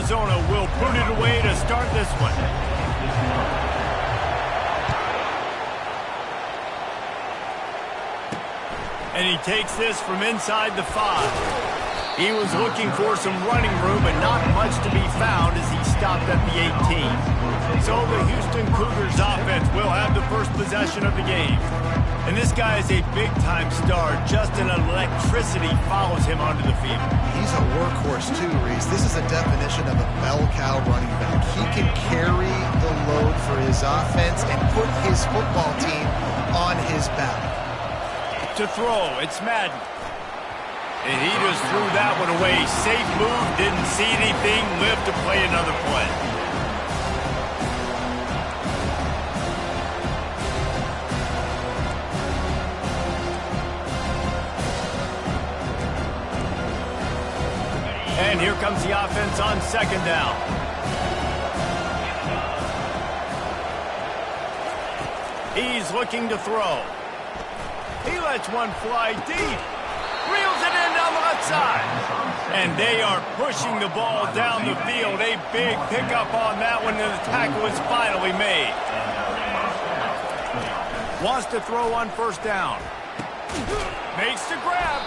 Arizona will put it away to start this one. And he takes this from inside the 5. He was looking for some running room, but not much to be found as he stopped at the 18. So the Houston Cougars offense will have the first possession of the game. And this guy is a big-time star. Just an electricity follows him onto the field. He's a workhorse too, Reese. This is a definition of a bell cow running back. He can carry the load for his offense and put his football team on his back. To throw, it's Madden. And he just threw that one away. Safe move, didn't see anything, lived to play another play. And here comes the offense on second down. He's looking to throw. He lets one fly deep. Reels it in down the left side. And they are pushing the ball down the field. A big pickup on that one, and the tackle is finally made. Wants to throw on first down. Makes the grab.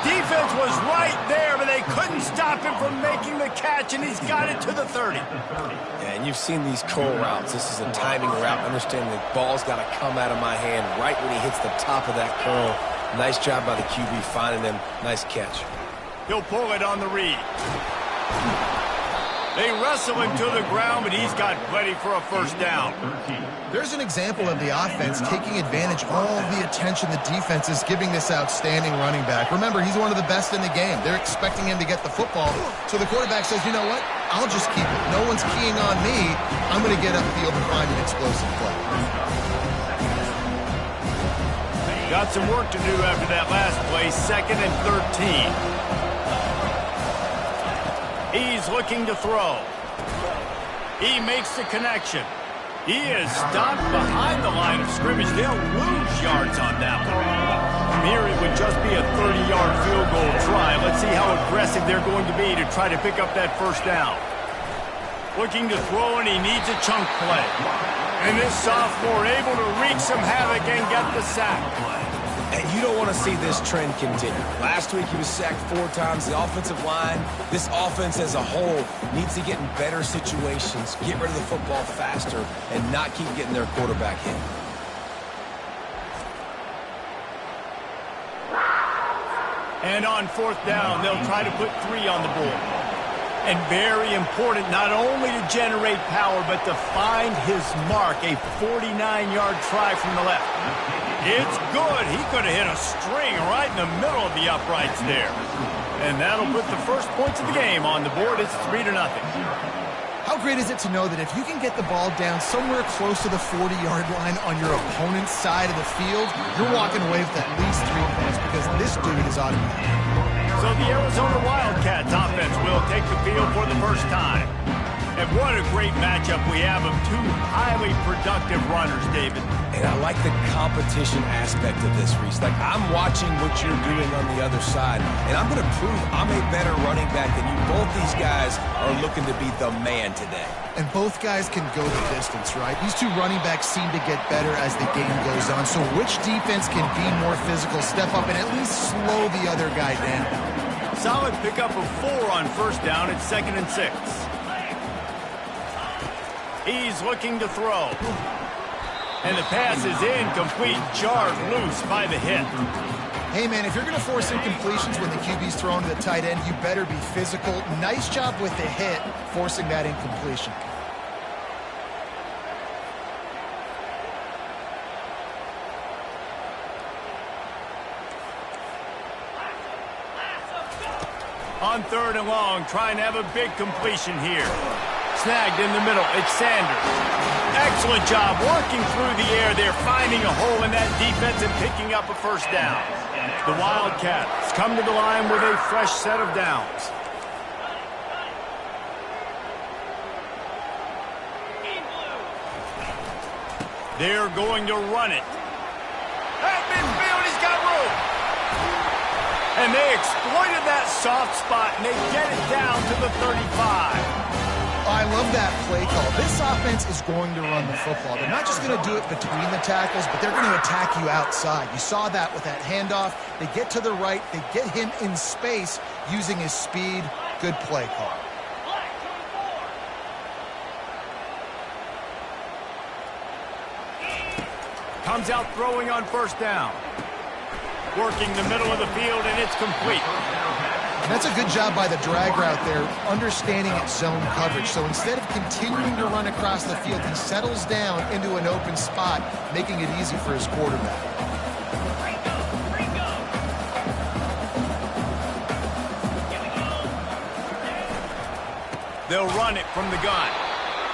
Defense was right there, but they couldn't stop him from making the catch, and he's got it to the 30. Yeah, and you've seen these curl routes. This is a timing route. Understand the ball's got to come out of my hand right when he hits the top of that curl. Nice job by the QB finding him. Nice catch. He'll pull it on the read. They wrestle him to the ground, but he's got plenty for a first down. There's an example of the offense taking advantage of all the attention the defense is giving this outstanding running back. Remember, he's one of the best in the game. They're expecting him to get the football. So the quarterback says, you know what? I'll just keep it. No one's keying on me. I'm going to get upfield and find an explosive play. Got some work to do after that last play. 2nd and 13. He's looking to throw. He makes the connection. He is stopped behind the line of scrimmage. They'll lose yards on that one. From here, it would just be a 30-yard field goal try. Let's see how aggressive they're going to be to try to pick up that first down. Looking to throw, and he needs a chunk play. And this sophomore able to wreak some havoc and get the sack. And you don't want to see this trend continue. Last week he was sacked 4 times. The offensive line, this offense as a whole, needs to get in better situations, get rid of the football faster, and not keep getting their quarterback hit. And on 4th down, they'll try to put 3 on the board. And very important, not only to generate power, but to find his mark, a 49-yard try from the left. It's good. He could have hit a string right in the middle of the uprights there. And that'll put the first points of the game on the board. It's 3-0. How great is it to know that if you can get the ball down somewhere close to the 40-yard line on your opponent's side of the field, you're walking away with at least 3 points because this dude is automatic. So the Arizona Wildcats offense will take the field for the first time. And what a great matchup we have of 2 highly productive runners, David. And I like the competition aspect of this, Reese. Like, I'm watching what you're doing on the other side, and I'm going to prove I'm a better running back than you. Both these guys are looking to be the man today. And both guys can go the distance, right? These 2 running backs seem to get better as the game goes on. So which defense can be more physical, step up, and at least slow the other guy down? Solid pickup of 4 on first down. It's 2nd and 6. He's looking to throw. And the pass is incomplete, jarred loose by the hit. Hey, man, if you're going to force incompletions when the QB's throwing to the tight end, you better be physical. Nice job with the hit, forcing that incompletion. On 3rd and long, trying to have a big completion here. Snagged in the middle, it's Sanders. Excellent job working through the air there, finding a hole in that defense and picking up a first down. The Wildcats come to the line with a fresh set of downs. They're going to run it. At midfield, he's got room. And they exploited that soft spot, and they get it down to the 35. I love that play call. This offense is going to run the football. They're not just going to do it between the tackles, but they're going to attack you outside. You saw that with that handoff. They get to the right. They get him in space using his speed. Good play call. Comes out throwing on first down. Working the middle of the field, and it's complete. And that's a good job by the drag route there, understanding its zone coverage. So instead of continuing to run across the field, he settles down into an open spot, making it easy for his quarterback. They'll run it from the gun.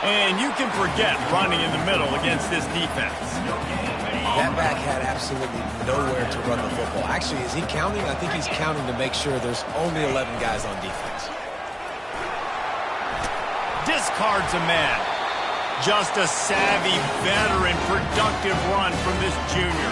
And you can forget running in the middle against this defense. That back had absolutely nowhere to run the football. Actually, is he counting? I think he's counting to make sure there's only 11 guys on defense. Discards a man. Just a savvy, veteran, productive run from this junior.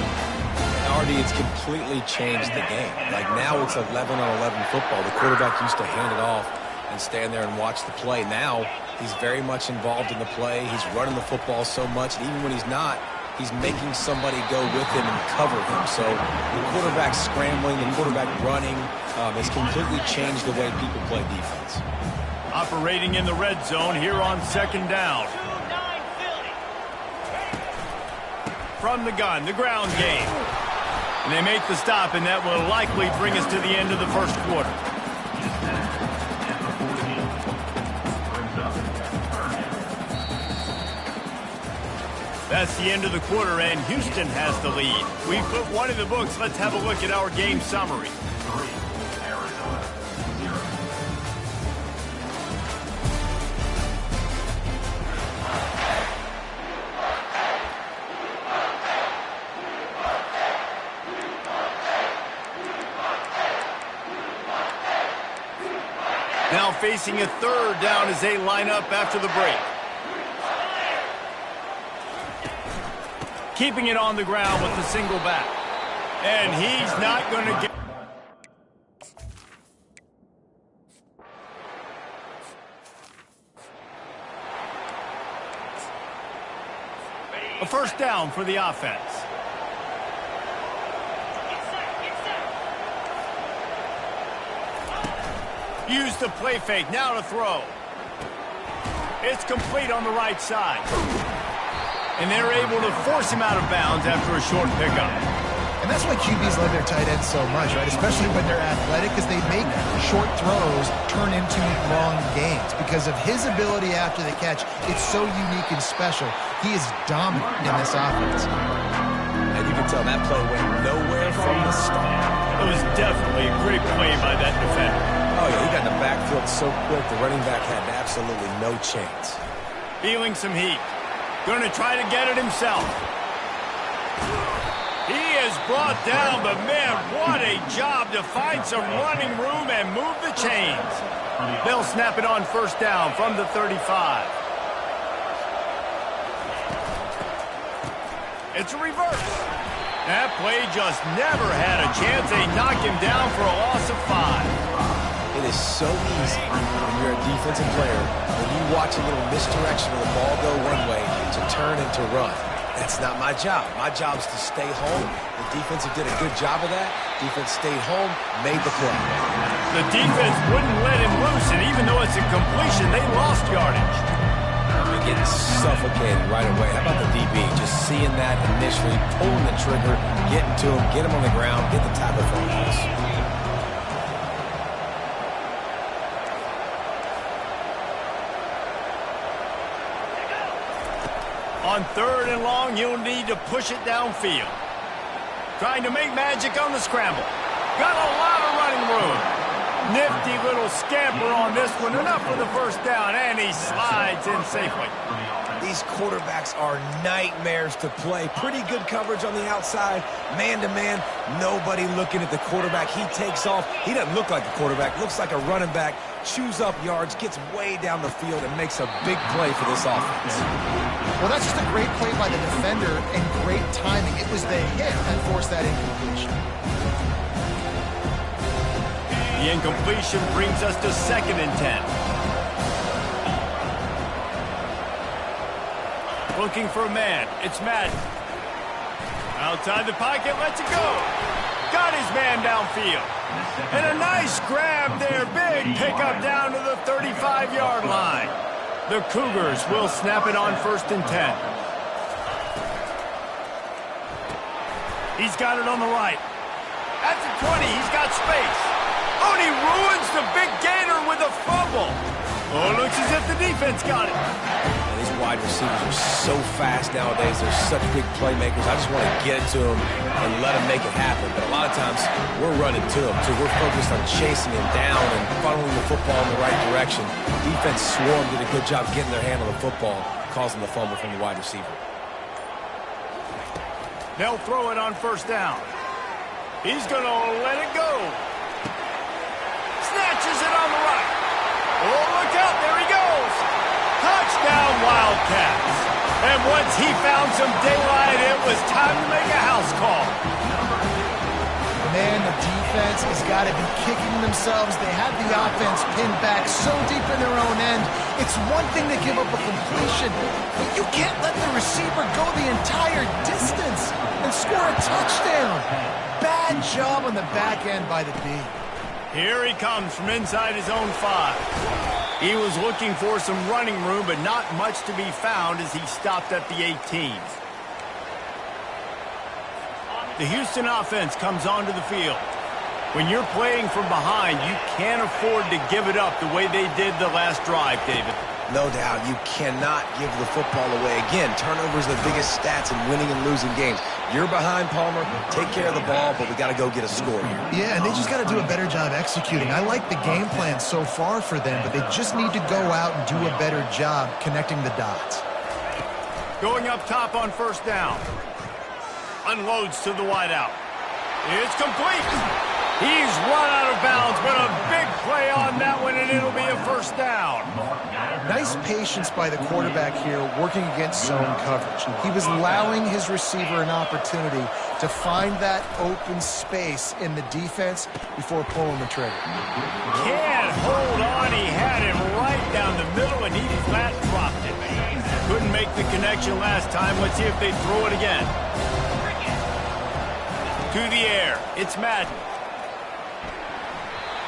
Already, it's completely changed the game. Like now it's 11-on-11 football. The quarterback used to hand it off and stand there and watch the play. Now he's very much involved in the play. He's running the football so much, and even when he's not, he's making somebody go with him and cover him. So the quarterback scrambling, the quarterback running has completely changed the way people play defense. Operating in the red zone here on second down. From the gun, the ground game. And they make the stop, and that will likely bring us to the end of the first quarter. That's the end of the quarter, and Houston has the lead. We put one in the books. Let's have a look at our game summary. Now facing a third down as they line up after the break. Keeping it on the ground with the single back. And he's not going to get... A first down for the offense. Use the play fake, now to throw. It's complete on the right side. And they're able to force him out of bounds after a short pickup. And that's why QBs love their tight ends so much, right? Especially when they're athletic, because they make short throws turn into long gains. Because of his ability after the catch, it's so unique and special. He is dominant in this offense. And you can tell that play went nowhere from the start. It was definitely a great play by that defender. Oh, yeah, he got in the backfield so quick, the running back had absolutely no chance. Feeling some heat. Going to try to get it himself. He is brought down, but man, what a job to find some running room and move the chains. They'll snap it on first down from the 35. It's a reverse. That play just never had a chance. They knock him down for a loss of 5. It is so easy when you're a defensive player, when you watch a little misdirection of the ball go one way, to turn and to run. That's not my job. My job is to stay home. The defensive did a good job of that. Defense stayed home, made the play. The defense wouldn't let him loose, and even though it's a completion, they lost yardage. They're getting suffocated right away. How about the DB? Just seeing that initially, pulling the trigger, getting to him, get him on the ground, get the tackle for a loss. On third and long, you'll need to push it downfield. Trying to make magic on the scramble. Got a lot of running room. Nifty little scamper on this one. Enough for the first down, and he slides in safely. These quarterbacks are nightmares to play. Pretty good coverage on the outside. Man-to-man, nobody looking at the quarterback. He takes off. He doesn't look like a quarterback. Looks like a running back. Chews up yards, gets way down the field, and makes a big play for this offense. Well, that's just a great play by the defender and great timing. It was the hit that forced that incompletion. The incompletion brings us to 2nd and 10. Looking for a man. It's Madden. Outside the pocket, lets it go. Got his man downfield. And a nice grab there. Big pickup down to the 35-yard line. The Cougars will snap it on 1st and 10. He's got it on the right. At the 20, he's got space. Oh, and he ruins the big gainer with a fumble. Oh, it looks as if the defense got it. And these wide receivers are so fast nowadays. They're such big playmakers. I just want to get it to them and let them make it happen. But a lot of times, we're running to them. So we're focused on chasing him down and funneling the football in the right direction. Defense swarm did a good job getting their hand on the football, causing the fumble from the wide receiver. They'll throw it on 1st down. He's going to let it go. Snatches it on the right. Oh, look out. There he goes. Touchdown, Wildcats. And once he found some daylight, it was time to make a house call. Man, the defense has got to be kicking themselves. They have the offense pinned back so deep in their own end. It's one thing to give up a completion, but you can't let the receiver go the entire distance and score a touchdown. Bad job on the back end by the D. Here he comes from inside his own 5. He was looking for some running room, but not much to be found as he stopped at the 18. The Houston offense comes onto the field. When you're playing from behind, you can't afford to give it up the way they did the last drive, David. No doubt, you cannot give the football away. Again, turnovers are the biggest stats in winning and losing games. You're behind, Palmer. Take care of the ball, but we got to go get a score here. Yeah, and they just got to do a better job executing. I like the game plan so far for them, but they just need to go out and do a better job connecting the dots. Going up top on 1st down. Unloads to the wideout. It's complete. He's run out of bounds, but a big play on that one, and it'll be a 1st down. Nice patience by the quarterback here working against zone coverage. He was allowing his receiver an opportunity to find that open space in the defense before pulling the trigger. Can't hold on. He had it right down the middle, and he flat dropped it. Couldn't make the connection last time. Let's see if they throw it again. To the air. It's Madden.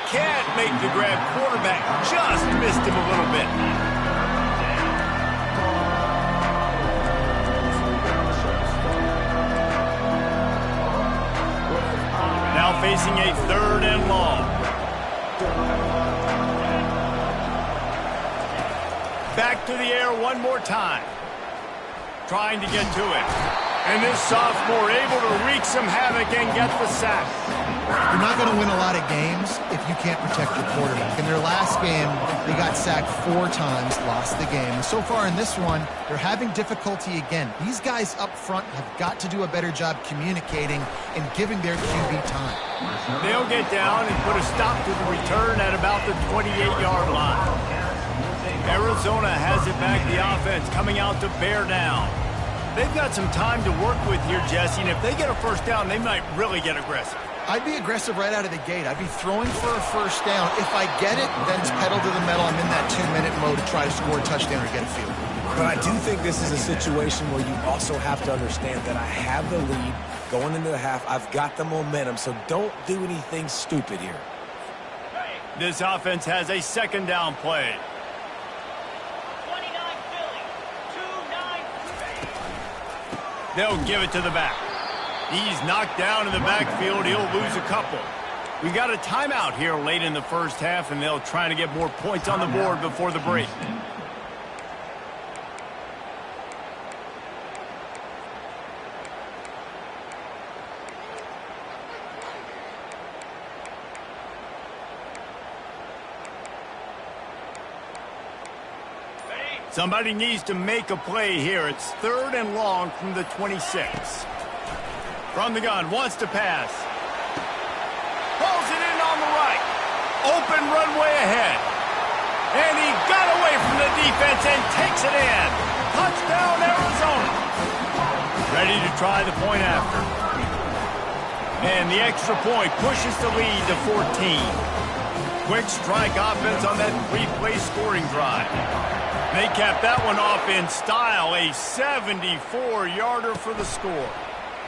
Can't make the grab. Quarterback just missed him a little bit. Now facing a 3rd and long. Back to the air one more time. Trying to get to it. And this sophomore able to wreak some havoc and get the sack. You're not going to win a lot of games if you can't protect your quarterback. In their last game, they got sacked 4 times, lost the game. And so far in this one, they're having difficulty again. These guys up front have got to do a better job communicating and giving their QB time. They'll get down and put a stop to the return at about the 28-yard line. Arizona has it back, the offense coming out to bear down. They've got some time to work with here, Jesse, and if they get a 1st down, they might really get aggressive. I'd be aggressive right out of the gate. I'd be throwing for a 1st down. If I get it, then it's pedal to the metal. I'm in that 2-minute mode to try to score a touchdown or get a field goal. But I do think this is a situation where you also have to understand that I have the lead going into the half. I've got the momentum, so don't do anything stupid here. This offense has a 2nd down play. They'll give it to the back. He's knocked down in the backfield. He'll lose a couple. We got a timeout here late in the 1st half, and they'll try to get more points on the board before the break. Somebody needs to make a play here. It's 3rd and long from the 26. From the gun, wants to pass. Pulls it in on the right. Open runway ahead. And he got away from the defense and takes it in. Touchdown, Arizona. Ready to try the point after. And the extra point pushes the lead to 14. Quick strike offense on that three-play scoring drive. They capped that one off in style, a 74-yarder for the score.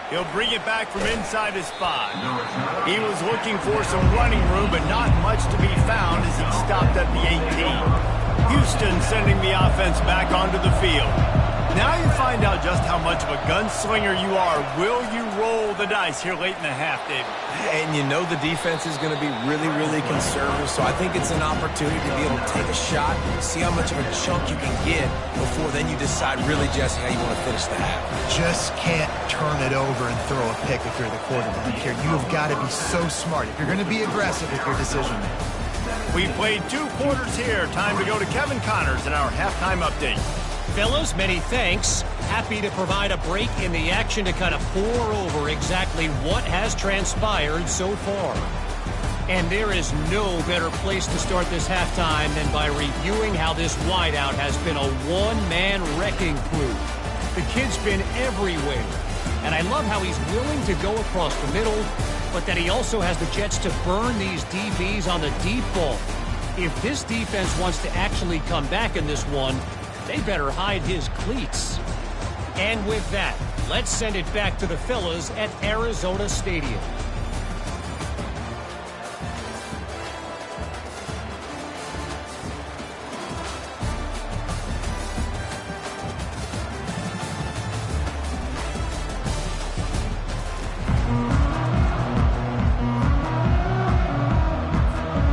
He'll bring it back from inside his 5. He was looking for some running room, but not much to be found as he stopped at the 18. Houston sending the offense back onto the field. Now you find out just how much of a gunslinger you are. Will you roll the dice here late in the half, David? And you know the defense is going to be really, really conservative, so I think it's an opportunity to be able to take a shot, see how much of a chunk you can get before then you decide really just how you want to finish the half. Just can't turn it over and throw a pick if you're the quarterback here. You have got to be so smart if you're going to be aggressive with your decision making. We played 2 quarters here. Time to go to Kevin Connors in our halftime update. Fellas, many thanks. Happy to provide a break in the action to kind of pour over exactly what has transpired so far. And there is no better place to start this halftime than by reviewing how this wideout has been a one-man wrecking crew. The kid's been everywhere. And I love how he's willing to go across the middle, but that he also has the jets to burn these DBs on the deep ball. If this defense wants to actually come back in this one, they better hide his cleats. And with that, let's send it back to the fellas at Arizona Stadium.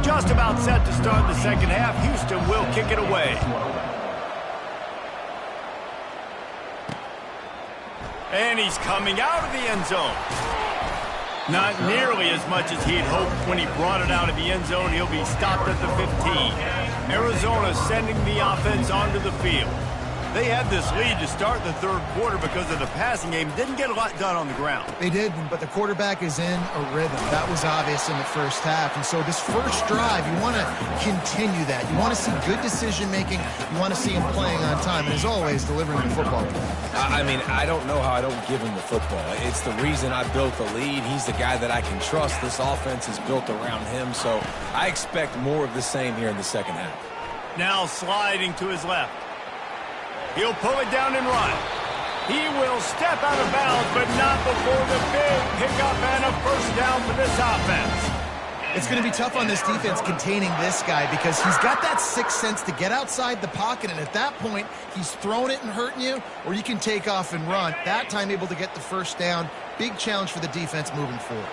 Just about set to start the second half. Houston will kick it away. And he's coming out of the end zone. Not nearly as much as he'd hoped when he brought it out of the end zone. He'll be stopped at the 15. Arizona sending the offense onto the field. They had this lead to start the third quarter because of the passing game. Didn't get a lot done on the ground. They did, but the quarterback is in a rhythm. That was obvious in the first half. And so this first drive, you want to continue that. You want to see good decision-making. You want to see him playing on time. And as always, delivering the football. I mean, I don't know how I don't give him the football. It's the reason I built the lead. He's the guy that I can trust. This offense is built around him. So I expect more of the same here in the second half. Now sliding to his left. He'll pull it down and run. He will step out of bounds, but not before the big pickup and a first down for this offense. It's going to be tough on this defense containing this guy because he's got that sixth sense to get outside the pocket, and at that point, he's throwing it and hurting you, or you can take off and run. That time able to get the first down. Big challenge for the defense moving forward.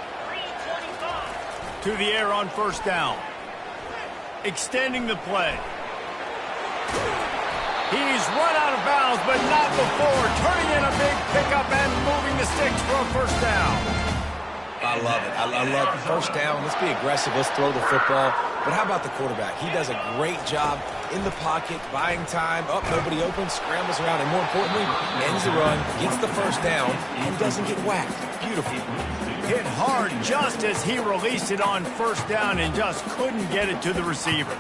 To the air on first down. Extending the play. He's run out of bounds, but not before turning in a big pickup and moving the sticks for a first down. I love it. I love it. First down. Let's be aggressive. Let's throw the football. But how about the quarterback? He does a great job in the pocket, buying time. Up, nobody open, scrambles around, and more importantly, ends the run, gets the first down, and doesn't get whacked. Beautiful. Hit hard just as he released it on first down and just couldn't get it to the receiver.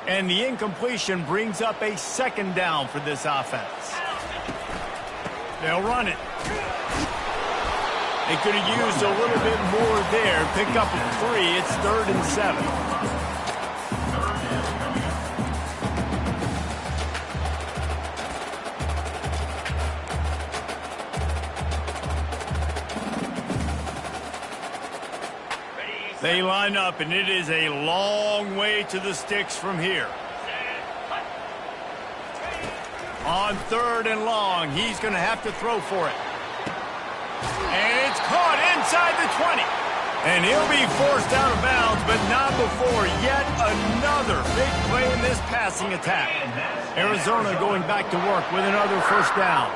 And the incompletion brings up a second down for this offense. They'll run it. They could have used a little bit more there. Pick up a 3. It's 3rd and 7. They line up, and it is a long way to the sticks from here. On 3rd and long, he's going to have to throw for it. And it's caught inside the 20. And he'll be forced out of bounds, but not before yet another big play in this passing attack. Arizona going back to work with another first down.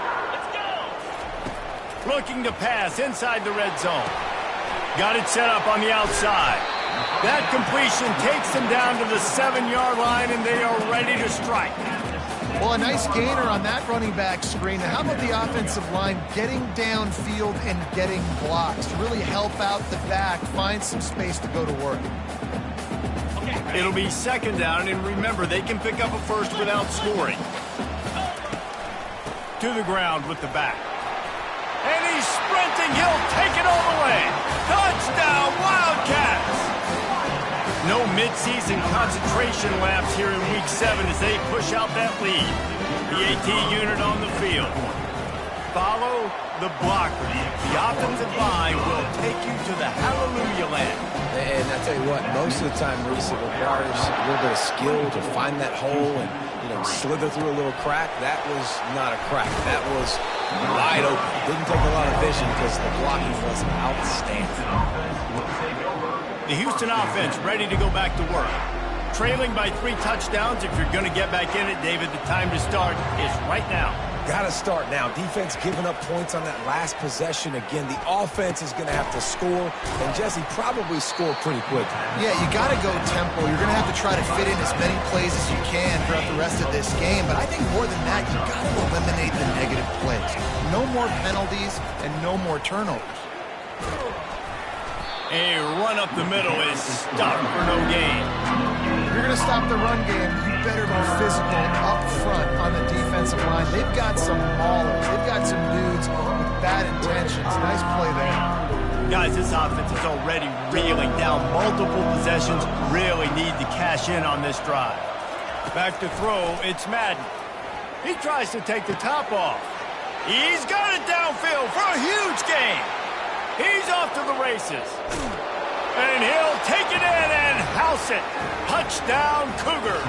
Looking to pass inside the red zone. Got it set up on the outside. That completion takes them down to the 7-yard line, and they are ready to strike. Well, a nice gainer on that running back screen. Now, how about the offensive line getting downfield and getting blocks to really help out the back, find some space to go to work? It'll be second down, and remember, they can pick up a first without scoring. to the ground with the back. And he's sprinting. He'll take it all the way. Touchdown, Wildcats! No midseason concentration laps here in Week 7 as they push out that lead. The AT unit on the field. Follow the blockers. The offensive line will take you to the hallelujah land. And I tell you what, most of the time, Reese, it requires a little bit of skill to find that hole and, slither through a little crack. That was not a crack. That was wide open. Didn't take a lot of vision because the blocking was outstanding. The Houston offense ready to go back to work. Trailing by 3 touchdowns. If you're going to get back in it, David, the time to start is right now. Got to start now. Defense giving up points on that last possession. Again, the offense is going to have to score, and Jesse probably score pretty quick. Yeah, you got to go tempo. You're going to have to try to fit in as many plays as you can throughout the rest of this game. But I think more than that, you got to eliminate the negative plays. No more penalties and no more turnovers. A run up the middle is stopped for no gain. If you're going to stop the run game, you better be physical up front on the defensive line. They've got some maulers. They've got some dudes with bad intentions. Nice play there. Guys, this offense is already reeling down multiple possessions. Really need to cash in on this drive. Back to throw, it's Madden. He tries to take the top off. He's got it downfield for a huge gain. He's off to the races. And he'll take it in and house it. Touchdown, Cougars.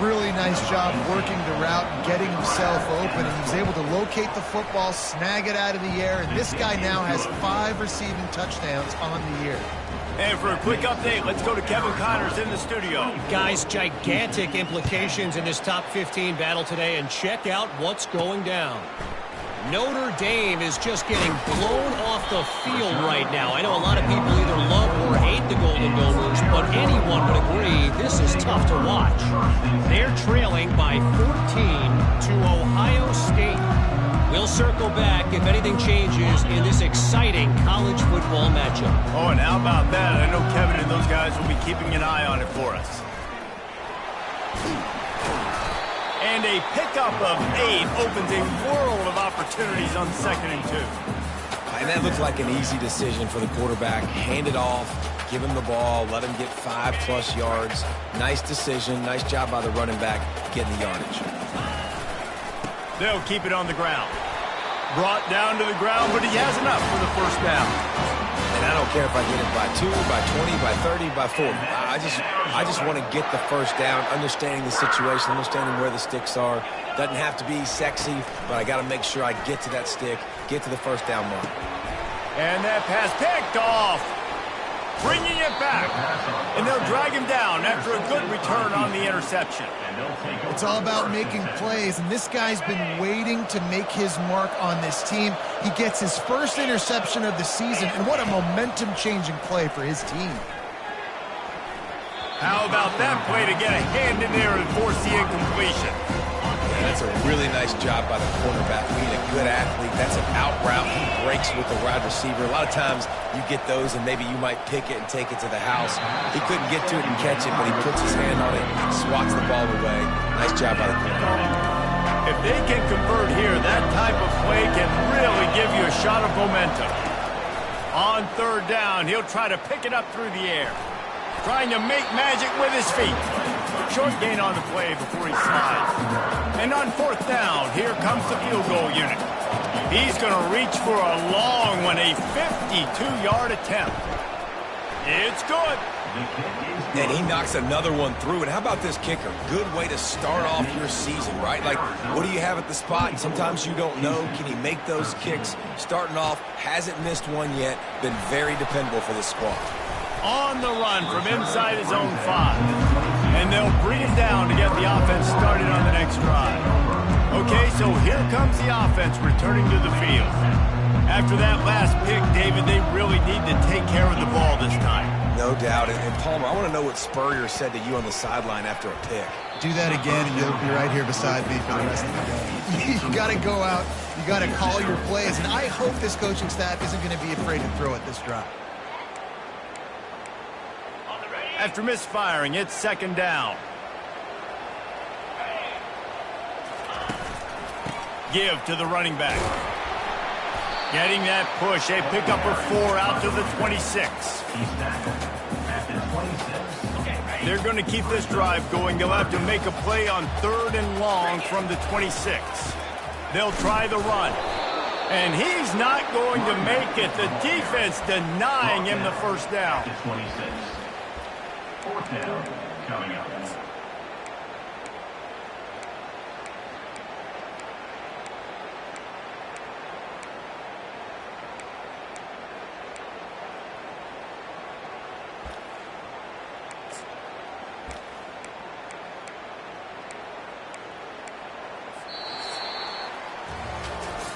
Really nice job working the route and getting himself open. And he was able to locate the football, snag it out of the air. And this guy now has 5 receiving touchdowns on the year. And for a quick update, let's go to Kevin Connors in the studio. Guys, gigantic implications in this top 15 battle today. And check out what's going down. Notre Dame is just getting blown off the field right now. I know a lot of people either love or hate the Golden Gophers, but anyone would agree this is tough to watch. They're trailing by 14 to Ohio State. We'll circle back if anything changes in this exciting college football matchup. Oh, and how about that? I know Kevin and those guys will be keeping an eye on it for us. And a pickup of 8 opens a world of opportunities on 2nd and 2. And that looked like an easy decision for the quarterback. Hand it off, give him the ball, let him get 5+ yards. Nice decision. Nice job by the running back getting the yardage. They'll keep it on the ground. Brought down to the ground, but he has enough for the first down. And I don't care if I get it by 2, by 20, by 30, by 40. I just want to get the first down, understanding the situation, understanding where the sticks are. Doesn't have to be sexy, but I got to make sure I get to that stick, get to the first down mark. And that pass picked off. Bringing it back. And they'll drag him down after a good return on the interception. It's all about making plays, and this guy's been waiting to make his mark on this team. He gets his first interception of the season, and what a momentum-changing play for his team. How about that play to get a hand in there and force the incompletion? Yeah, that's a really nice job by the cornerback. Being a good athlete, that's an out route. He breaks with the wide receiver. A lot of times you get those and maybe you might pick it and take it to the house. He couldn't get to it and catch it, but he puts his hand on it, swats the ball away. Nice job by the cornerback. If they can convert here, that type of play can really give you a shot of momentum. On 3rd down, he'll try to pick it up through the air. Trying to make magic with his feet. Short gain on the play before he slides. And on 4th down, here comes the field goal unit. He's going to reach for a long one, a 52-yard attempt. It's good. And he knocks another one through. And how about this kicker? Good way to start off your season, right? Like, what do you have at the spot? And sometimes you don't know. Can he make those kicks? Starting off, hasn't missed one yet. Been very dependable for this squad. On the run from inside his own 5. And they'll bring it down to get the offense started on the next drive. Okay, so here comes the offense returning to the field. After that last pick, David, they really need to take care of the ball this time. No doubt. And Palmer, I want to know what Spurrier said to you on the sideline after a pick. Do that again, and you'll be right here beside me for the rest of the game. You got to go out. You got to call your plays. And I hope this coaching staff isn't going to be afraid to throw at this drive. After misfiring, it's 2nd down. give to the running back. Getting that push, a pickup of 4 out to the 26. They're going to keep this drive going. They'll have to make a play on 3rd and long from the 26. They'll try the run. And he's not going to make it. The defense denying him the first down. 26. 4th down coming up.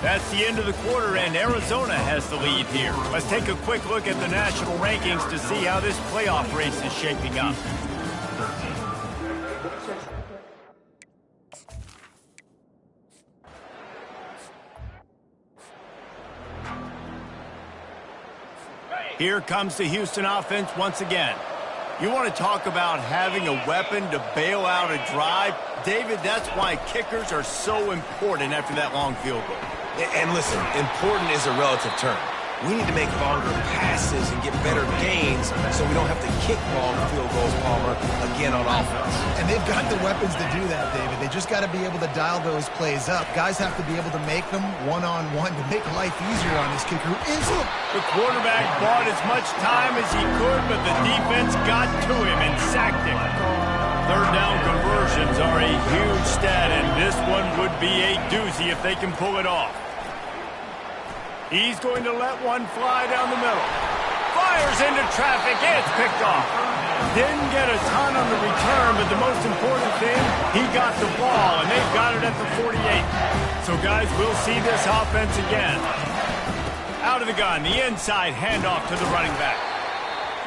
That's the end of the quarter, and Arizona has the lead here. Let's take a quick look at the national rankings to see how this playoff race is shaping up. Here comes the Houston offense once again. You want to talk about having a weapon to bail out a drive? David, that's why kickers are so important after that long field goal. And listen, important is a relative term. We need to make longer passes and get better gains so we don't have to kick long field goals, Palmer, again on offense. And they've got the weapons to do that, David. They just got to be able to dial those plays up. Guys have to be able to make them one-on-one to make life easier on this kicker. The quarterback bought as much time as he could, but the defense got to him and sacked him. 3rd down conversions are a huge stat, and this one would be a doozy if they can pull it off. He's going to let one fly down the middle. Fires into traffic. It's picked off. Didn't get a ton on the return, but the most important thing, he got the ball, and they've got it at the 48. So, guys, we'll see this offense again. Out of the gun, the inside handoff to the running back.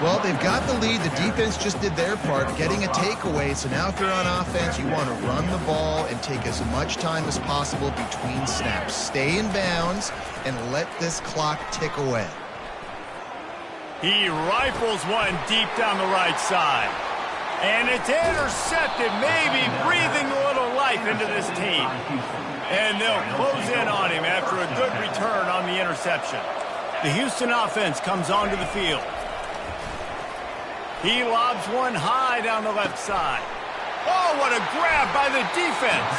Well, they've got the lead. The defense just did their part, getting a takeaway. So now if you're on offense, you want to run the ball and take as much time as possible between snaps. Stay in bounds and let this clock tick away. He rifles one deep down the right side. And it's intercepted, maybe breathing a little life into this team. And they'll close in on him after a good return on the interception. The Houston offense comes onto the field. He lobs one high down the left side. Oh, what a grab by the defense.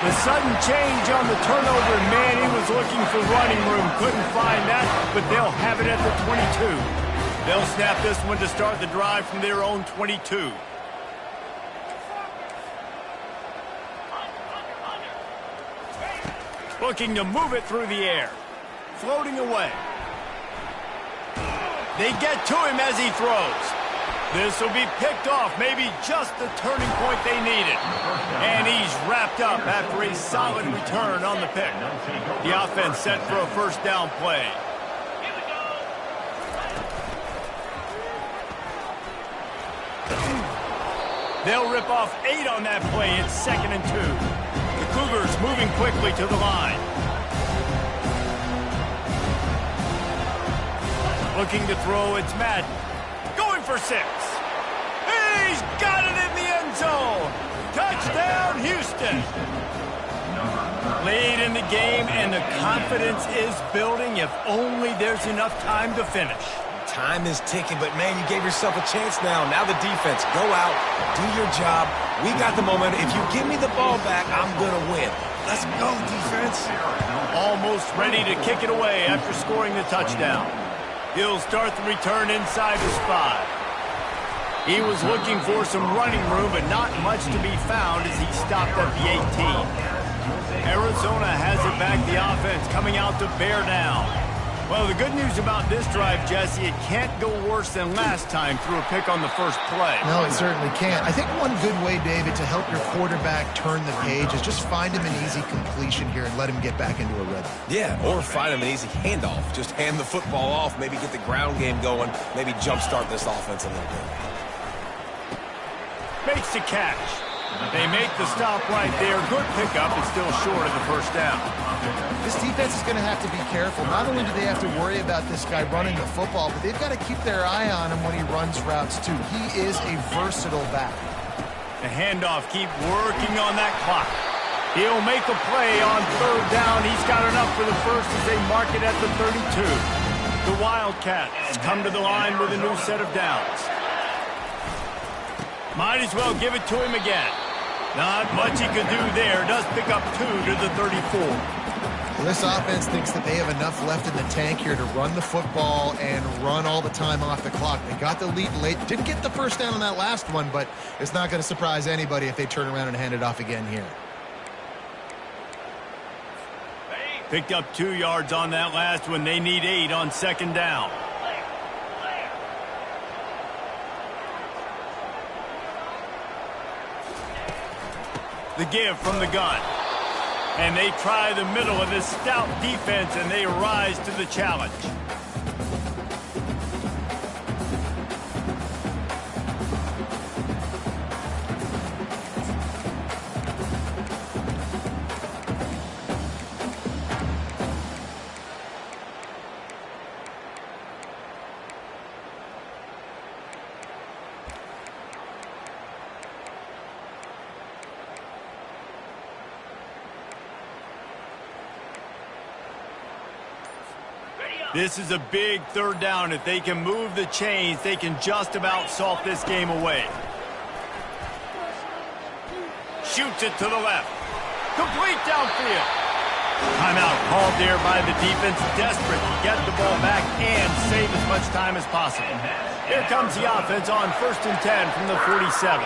The sudden change on the turnover, man, he was looking for running room. Couldn't find that, but they'll have it at the 22. They'll snap this one to start the drive from their own 22. Looking to move it through the air. Floating away. They get to him as he throws. This will be picked off, maybe just the turning point they needed. And he's wrapped up after a solid return on the pick. The offense set for a 1st down play. They'll rip off 8 on that play. It's 2nd and 2. The Cougars moving quickly to the line. Looking to throw, it's Madden. Going for 6. He's got it in the end zone. Touchdown, Houston. Lead in the game, and the confidence is building if only there's enough time to finish. Time is ticking, but, man, you gave yourself a chance now. Now the defense, go out, do your job. We got the moment. If you give me the ball back, I'm going to win. Let's go, defense. Almost ready to kick it away after scoring the touchdown. He'll start the return inside his 5. He was looking for some running room, but not much to be found as he stopped at the 18. Arizona has it back, the offense coming out to bear down. Well, the good news about this drive, Jesse, it can't go worse than last time through a pick on the first play. No, it certainly can't. I think one good way, David, to help your quarterback turn the page is just find him an easy completion here and let him get back into a rhythm. Yeah, or find him an easy handoff. Just hand the football off, maybe get the ground game going, maybe jumpstart this offense a little bit. Makes the catch. They make the stop right there. Good pickup, but still short of the first down. This defense is going to have to be careful. Not only do they have to worry about this guy running the football, but they've got to keep their eye on him when he runs routes, too. He is a versatile back. The handoff, keep working on that clock. He'll make a play on third down. He's got enough for the first as they mark it at the 32. The Wildcats come to the line with a new set of downs. Might as well give it to him again. Not much he could do there. Does pick up 2 to the 34. Well, this offense thinks that they have enough left in the tank here to run the football and run all the time off the clock. They got the lead late. Didn't get the first down on that last one, but it's not going to surprise anybody if they turn around and hand it off again here. Picked up 2 yards on that last one. They need 8 on second down. The give from the gun. And they try the middle of this stout defense, and they rise to the challenge. This is a big third down. If they can move the chains, they can just about salt this game away. Shoots it to the left. Complete downfield. Timeout called there by the defense. Desperate to get the ball back and save as much time as possible. Here comes the offense on 1st and 10 from the 47.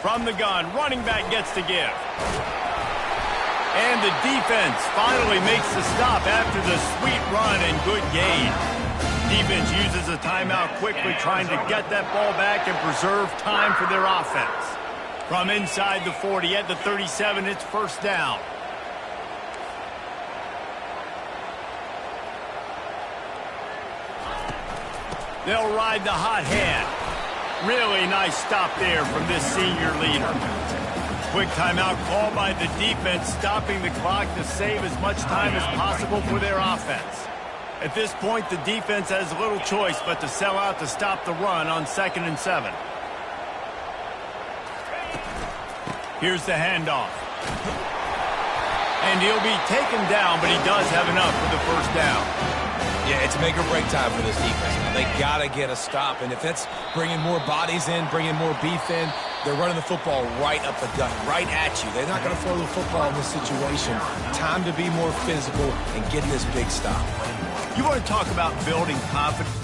From the gun, running back gets to give. And the defense finally makes the stop after the sweet run and good gain. Defense uses a timeout quickly, trying to get that ball back and preserve time for their offense. From inside the 40 at the 37, it's first down. They'll ride the hot hand. Really nice stop there from this senior leader. Quick timeout called by the defense, stopping the clock to save as much time as possible for their offense. At this point, the defense has little choice but to sell out to stop the run on 2nd and 7. Here's the handoff. And he'll be taken down, but he does have enough for the first down. Yeah, it's make or break time for this defense. They got to get a stop, and if that's bringing more bodies in, bringing more beef in, they're running the football right up the gut, right at you. They're not going to throw the football in this situation. Time to be more physical and get this big stop. You want to talk about building confidence?